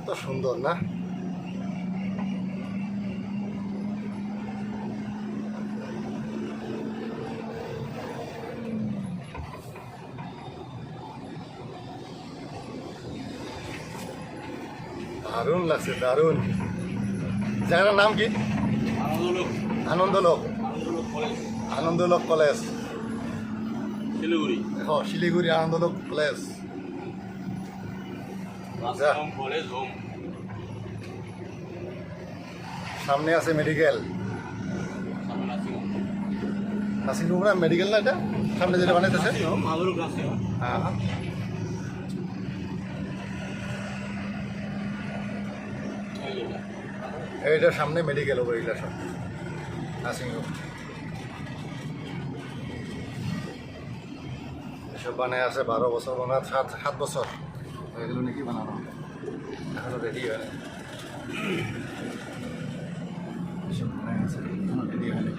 কত সুন্দর না? দারুণ লাগছে, দারুণ। জায়গাটার নাম কি? Anandalok. Anandalok college, Siliguri. Siliguri Anandalok college. College home. সামনে আছে মেডিকেল। নার্সিংহোম না মেডিকেল না এটা? সামনে যেটা বানাইতেছে, হ্যাঁ। এইটার সামনে মেডিকেল হবে, এইটা সব নার্সিংহোম। এসব বানায় আছে 12 বছর, বানা 7 বছর এগুলো নাকি বানানো, এখনো রেডি হয় না। এসব বানায় আছে, এখনো রেডি হয় না।